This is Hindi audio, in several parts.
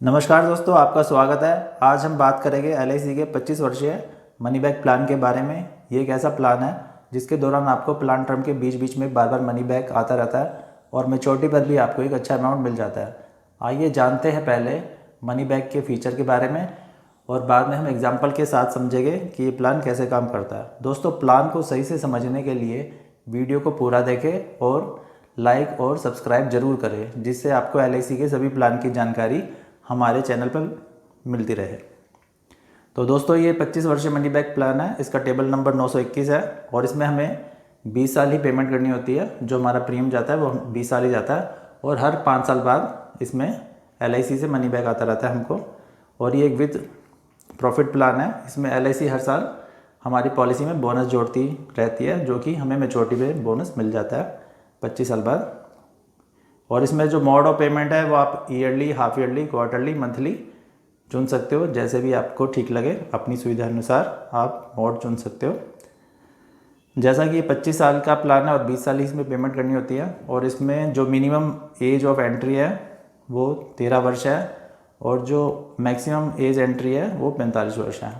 नमस्कार दोस्तों, आपका स्वागत है। आज हम बात करेंगे एलआईसी के 25 वर्षीय मनी बैक प्लान के बारे में। ये एक ऐसा प्लान है जिसके दौरान आपको प्लान टर्म के बीच बीच में बार बार मनी बैक आता रहता है और मैच्योरिटी पर भी आपको एक अच्छा अमाउंट मिल जाता है। आइए जानते हैं पहले मनी बैक के फीचर के बारे में और बाद में हम एग्जाम्पल के साथ समझेंगे कि ये प्लान कैसे काम करता है। दोस्तों, प्लान को सही से समझने के लिए वीडियो को पूरा देखें और लाइक और सब्सक्राइब जरूर करें, जिससे आपको एलआईसी के सभी प्लान की जानकारी हमारे चैनल पर मिलती रहे। तो दोस्तों, ये 25 वर्षीय मनी बैक प्लान है। इसका टेबल नंबर 921 है और इसमें हमें 20 साल ही पेमेंट करनी होती है। जो हमारा प्रीमियम जाता है वो 20 साल ही जाता है और हर 5 साल बाद इसमें एलआईसी से मनी बैक आता रहता है हमको। और ये एक विद प्रॉफिट प्लान है। इसमें एलआईसी हर साल हमारी पॉलिसी में बोनस जोड़ती रहती है, जो कि हमें मैच्योरिटी पे बोनस मिल जाता है 25 साल बाद। और इसमें जो मोड ऑफ पेमेंट है वो आप yearly, half yearly, quarterly, monthly चुन सकते हो। जैसे भी आपको ठीक लगे अपनी सुविधा अनुसार आप मोड चुन सकते हो। जैसा कि ये 25 साल का प्लान है और 20 साल ही इसमें पेमेंट करनी होती है। और इसमें जो मिनिमम एज ऑफ एंट्री है वो 13 वर्ष है और जो मैक्सिमम एज एंट्री है वो 45 वर्ष है।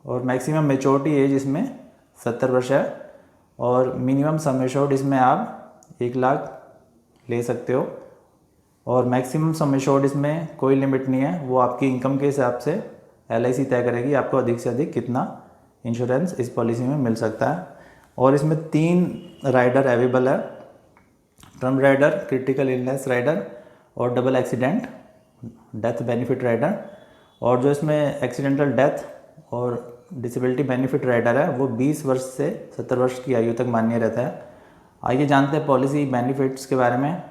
और मैक्सिमम मैच्योरिटी एज इसमें 70 वर्ष है। और मिनिमम सम एश्योर्ड इसमें आप 1 लाख ले सकते हो। और मैक्सिमम सम एश्योर्ड इसमें कोई लिमिट नहीं है, वो आपकी इनकम के हिसाब से एलआईसी तय करेगी आपको अधिक से अधिक कितना इंश्योरेंस इस पॉलिसी में मिल सकता है। और इसमें 3 राइडर अवेलेबल है: term rider, critical illness rider और double accident death benefit rider. और जो इसमें एक्सीडेंटल डेथ और डिसेबिलिटी बेनिफिट राइडर है वो 20 वर्ष से 70 वर्ष की आयु तक मान्य रहता है। आइए जानते हैं पॉलिसी बेनिफिट्स के बारे में।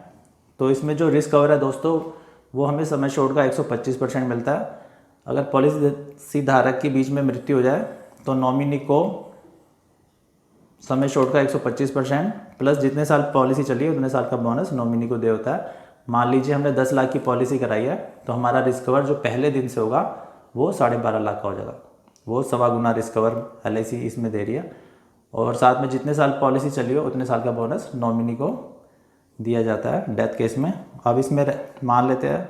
तो इसमें जो रिस्क कवर है दोस्तों वो हमें सम एश्योर्ड का 125% मिलता है। अगर पॉलिसी धारक की बीच में मृत्यु हो जाए तो नॉमिनी को सम एश्योर्ड का 125% प्लस जितने साल पॉलिसी चली है उतने साल का बोनस नॉमिनी को दे होता है। मान लीजिए हमने 10 लाख की पॉलिसी कराई है तो हमारा रिस्क कवर जो पहले दिन से होगा वो 12.5 लाख का हो जाएगा। वो 1.25 गुना रिस्क कवर एलआईसी इसमें दे रही है। और साथ में जितने साल पॉलिसी चली हो उतने साल का बोनस नॉमिनी को दिया जाता है डेथ केस में। अब इसमें मान लेते हैं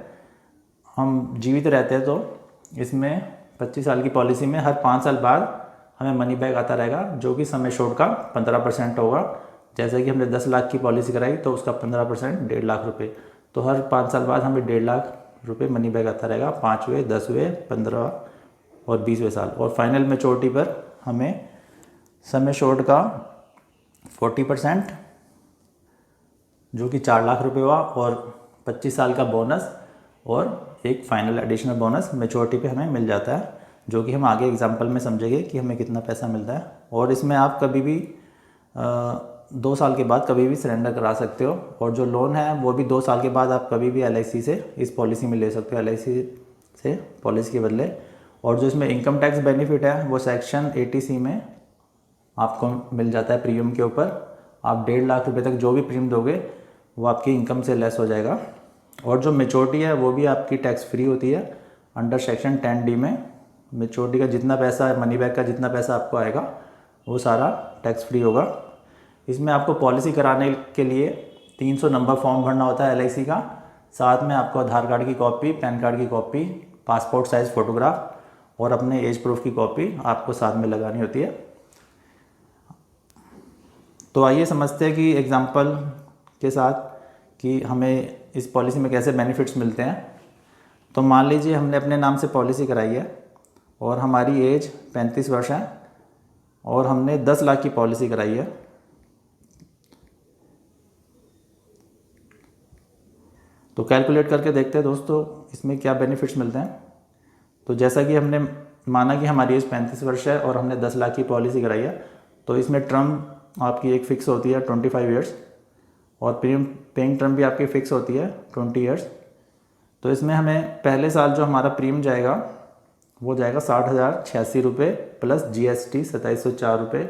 हम जीवित रहते हैं तो इसमें 25 साल की पॉलिसी में हर 5 साल बाद हमें मनी बैक आता रहेगा, जो कि सम एश्योर्ड का 15% होगा। जैसे कि हमने 10 लाख की पॉलिसी कराई तो उसका 15% 1.5 लाख रुपये। तो हर 5 साल बाद हमें 1.5 लाख रुपये मनी बैक आता रहेगा 5वें, 10वें, 15 और 20वें साल। और फाइनल मैच्योरिटी पर हमें सम एश्योर्ड का 40% जो कि 4 लाख रुपये हुआ और 25 साल का बोनस और एक फाइनल एडिशनल बोनस मैच्योरिटी पे हमें मिल जाता है, जो कि हम आगे एग्जांपल में समझेंगे कि हमें कितना पैसा मिलता है। और इसमें आप कभी भी 2 साल के बाद कभी भी सरेंडर करा सकते हो। और जो लोन है वो भी 2 साल के बाद आप कभी भी एलआईसी से इस पॉलिसी में ले सकते हो, एलआईसी से पॉलिसी के बदले। और जो इसमें इनकम टैक्स बेनिफिट है वो सेक्शन 80C में आपको मिल जाता है प्रीमियम के ऊपर। आप 1.5 लाख रुपये तक जो भी प्रीमियम दोगे वो आपकी इनकम से लेस हो जाएगा। और जो मैच्योरिटी है वो भी आपकी टैक्स फ्री होती है। अंडर सेक्शन 10D में मैच्योरिटी का जितना पैसा है, मनी बैक का जितना पैसा आपको आएगा वो सारा टैक्स फ्री होगा। इसमें आपको पॉलिसी कराने के लिए 300 नंबर फॉर्म भरना होता है एलआईसी का। साथ में आपको आधार कार्ड की कॉपी, पैन कार्ड की कॉपी, पासपोर्ट साइज़ फ़ोटोग्राफ और अपने एज प्रूफ की कॉपी आपको साथ में लगानी होती है। तो आइए समझते हैं कि एग्जांपल के साथ कि हमें इस पॉलिसी में कैसे बेनिफिट्स मिलते हैं। तो मान लीजिए हमने अपने नाम से पॉलिसी कराई है और हमारी एज 35 वर्ष है और हमने 10 लाख की पॉलिसी कराई है। तो कैलकुलेट करके देखते हैं दोस्तों इसमें क्या बेनिफिट्स मिलते हैं। तो जैसा कि हमने माना कि हमारी एज 35 वर्ष है और हमने 10 लाख की पॉलिसी कराई है, तो इसमें टर्म आपकी एक फ़िक्स होती है 25 ईयर्स और प्रीमियम पेइंग टर्म भी आपकी फ़िक्स होती है 20 ईयर्स। तो इसमें हमें पहले साल जो हमारा प्रीमियम जाएगा वो जाएगा 60,086 रुपये प्लस GST 2704 रुपये,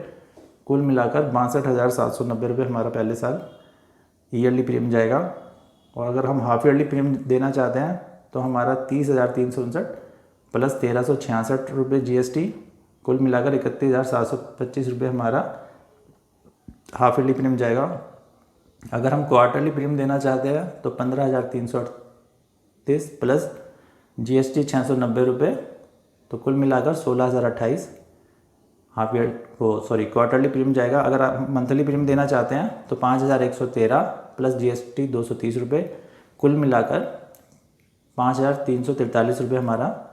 कुल मिलाकर 62,790 रुपये हमारा पहले साल ईयरली प्रीमियम जाएगा। और अगर हम हाफ ईयरली प्रीमियम देना चाहते हैं तो हमारा 30,359 प्लस 1,366 रुपये GST, कुल मिलाकर 31,725 रुपये हमारा हाफ ईयरली प्रीमियम जाएगा। अगर हम क्वार्टरली प्रीमियम देना चाहते हैं तो 15,338 प्लस GST 690 रुपये, तो कुल मिलाकर 16,028 हाफ ईयर क्वार्टरली प्रीमियम जाएगा। अगर आप मंथली प्रीमियम देना चाहते हैं तो 5,113 प्लस GST 230 रुपये, कुल मिलाकर 5,343 रुपये हमारा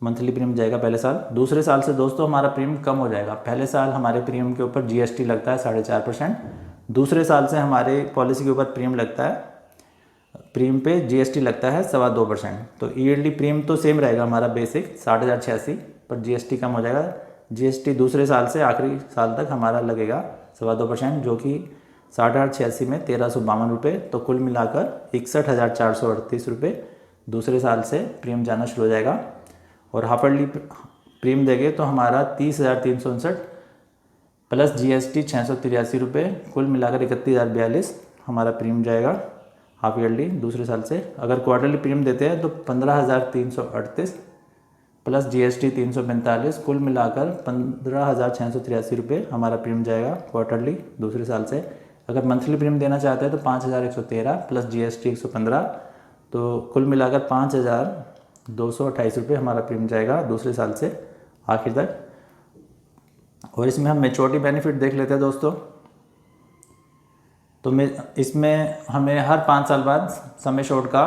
मंथली प्रीमियम जाएगा पहले साल। दूसरे साल से दोस्तों हमारा प्रीमियम कम हो जाएगा। पहले साल हमारे प्रीमियम के ऊपर GST लगता है 4.5%, दूसरे साल से हमारे पॉलिसी के ऊपर प्रीमियम लगता है, प्रीमियम पे GST लगता है 2.25%। तो ईयरली प्रीमियम तो सेम रहेगा हमारा बेसिक 60,086, पर GST कम हो जाएगा। GST दूसरे साल से आखिरी साल तक हमारा लगेगा 2.25%, जो कि 60,086 में 1,352 रुपये, तो कुल मिलाकर 61,438 रुपये दूसरे साल से प्रीमियम जाना शुरू हो जाएगा। और हाफ ईयरली प्रीमियम देंगे तो हमारा 30,359 प्लस GST 683 रुपये, कुल मिलाकर 31,042 हमारा प्रीमियम जाएगा हाफ ईयरली दूसरे साल से। अगर क्वार्टरली प्रीमियम देते हैं तो 15,338 प्लस GST 345, कुल मिलाकर 15,683 रुपये हमारा प्रीमियम जाएगा क्वार्टरली दूसरे साल से। अगर मंथली प्रीमियम देना चाहते हैं तो 5,113 प्लस GST 115, तो कुल मिलाकर 5,228 रुपये हमारा प्रीमियम जाएगा दूसरे साल से आखिर तक। और इसमें हम मैच्योरिटी बेनिफिट देख लेते हैं दोस्तों। तो इसमें हमें हर 5 साल बाद सम एश्योर्ड का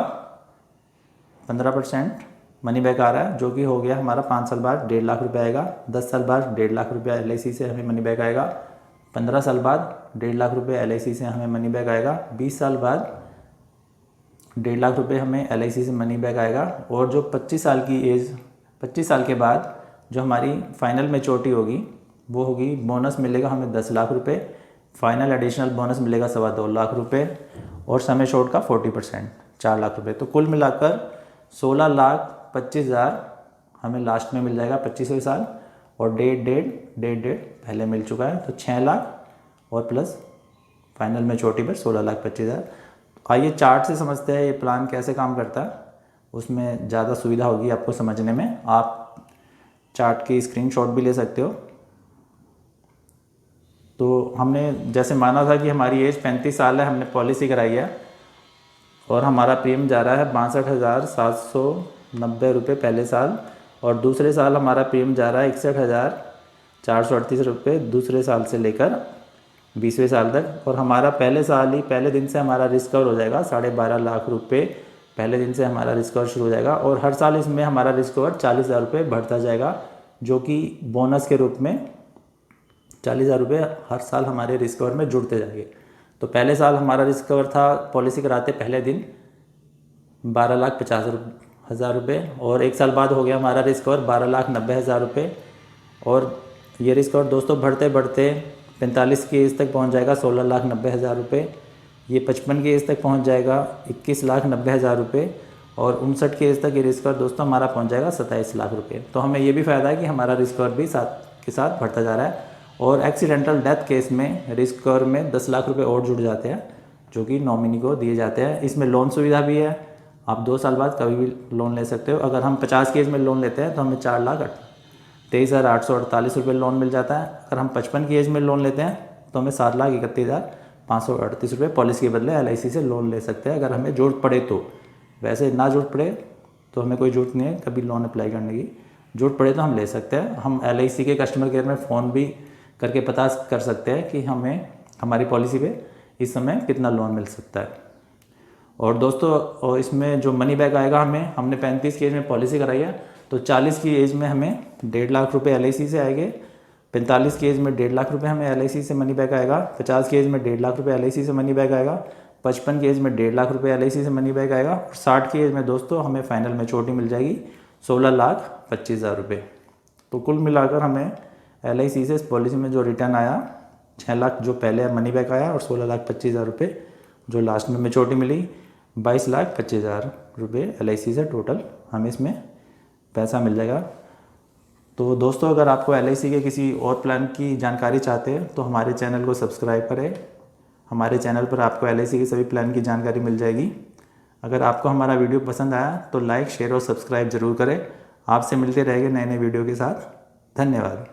15% मनी बैक आ रहा है, जो कि हो गया हमारा 5 साल बाद 1.5 लाख रुपये आएगा। 10 साल बाद 1.5 लाख रुपये LIC से हमें मनी बैक आएगा। 15 साल बाद 1.5 लाख रुपये LIC से हमें मनी बैक आएगा। 20 साल बाद 1.5 लाख रुपये हमें LIC से मनी बैक आएगा। और जो 25 साल के बाद जो हमारी फाइनल मैच्योरिटी होगी वो होगी, बोनस मिलेगा हमें 10 लाख रुपये, फाइनल एडिशनल बोनस मिलेगा 2.25 लाख रुपये, और सम एश्योर्ड का 40% 4 लाख रुपये। तो कुल मिलाकर 16,25,000 हमें लास्ट में मिल जाएगा 25वें साल, और डेट पहले मिल चुका है, तो 6 लाख और प्लस फाइनल मैच्योरिटी पर 16,25,000। आइए चार्ट से समझते हैं ये प्लान कैसे काम करता है, उसमें ज़्यादा सुविधा होगी आपको समझने में। आप चार्ट की स्क्रीनशॉट भी ले सकते हो। तो हमने जैसे माना था कि हमारी एज 35 साल है, हमने पॉलिसी कराई है और हमारा प्रीमियम जा रहा है 62,790 रुपये पहले साल, और दूसरे साल हमारा प्रीमियम जा रहा है 61,438 रुपये दूसरे साल से लेकर 20वें साल तक। और हमारा पहले दिन से हमारा रिस्क कवर हो जाएगा 12.5 लाख रुपये, पहले दिन से हमारा रिस्क कवर शुरू हो जाएगा। और हर साल इसमें हमारा रिस्क कवर 40,000 रुपये बढ़ता जाएगा, जो कि बोनस के रूप में 40,000 रुपये हर साल हमारे रिस्क कवर में जुड़ते जाएंगे। तो पहले साल हमारा रिस्क कवर था पॉलिसी कराते पहले दिन 12,50,000 रुपये, और 1 साल बाद हो गया हमारा रिस्क कवर 12,90,000 रुपये। और ये रिस्क कवर दोस्तों बढ़ते बढ़ते 45 की एज तक पहुंच जाएगा 16,90,000 रुपये, ये 55 की एज तक पहुंच जाएगा 21,90,000 रुपये, और 59 की एज तक ये रिस्क कवर दोस्तों हमारा पहुंच जाएगा 27 लाख रुपये। तो हमें ये भी फ़ायदा है कि हमारा रिस्क कवर भी साथ के साथ बढ़ता जा रहा है। और एक्सीडेंटल डेथ केस में रिस्क कवर में 10 लाख रुपये और जुड़ जाते हैं, जो कि नॉमिनी को दिए जाते हैं। इसमें लोन सुविधा भी है, आप 2 साल बाद कभी भी लोन ले सकते हो। अगर हम 50 की एज में लोन लेते हैं तो हमें 4,23,848 रुपये लोन मिल जाता है। अगर हम 55 की एज में लोन लेते हैं तो हमें 7,31,538 रुपये पॉलिसी के बदले LIC से लोन ले सकते हैं, अगर हमें ज़रूरत पड़े तो। वैसे ना ज़रूरत पड़े तो हमें कोई ज़रूरत नहीं है कभी लोन अप्लाई करने की, ज़रूरत पड़े तो हम ले सकते हैं। हम LIC के कस्टमर केयर में फ़ोन भी करके पता कर सकते हैं कि हमें हमारी पॉलिसी पे इस समय कितना लोन मिल सकता है। और दोस्तों इसमें जो मनी बैक आएगा हमने 35 की एज में पॉलिसी कराई है, तो 40 की एज में हमें 1.5 लाख रुपये LIC से आएंगे, 45 की एज में 1.5 लाख रुपये हमें LIC से मनी बैक आएगा, 50 की एज में 1.5 लाख रुपये LIC से मनी बैक आएगा, 55 की एज में 1.5 लाख रुपये LIC से मनी बैक आएगा, और 60 की एज में दोस्तों हमें फाइनल मैच्योरिटी मिल जाएगी 16,25,000 रुपये। तो कुल मिलाकर हमें LIC से इस पॉलिसी में जो रिटर्न आया 6 लाख जो पहले मनी बैक आया, और 16,25,000 रुपये जो लास्ट में मैच्योरिटी मिली 22,25,000 रुपये LIC से टोटल हमें इसमें पैसा मिल जाएगा। तो दोस्तों अगर आपको LIC के किसी और प्लान की जानकारी चाहते हैं तो हमारे चैनल को सब्सक्राइब करें। हमारे चैनल पर आपको LIC के सभी प्लान की जानकारी मिल जाएगी। अगर आपको हमारा वीडियो पसंद आया तो लाइक, शेयर और सब्सक्राइब ज़रूर करें। आपसे मिलते रहेंगे नए नए वीडियो के साथ। धन्यवाद।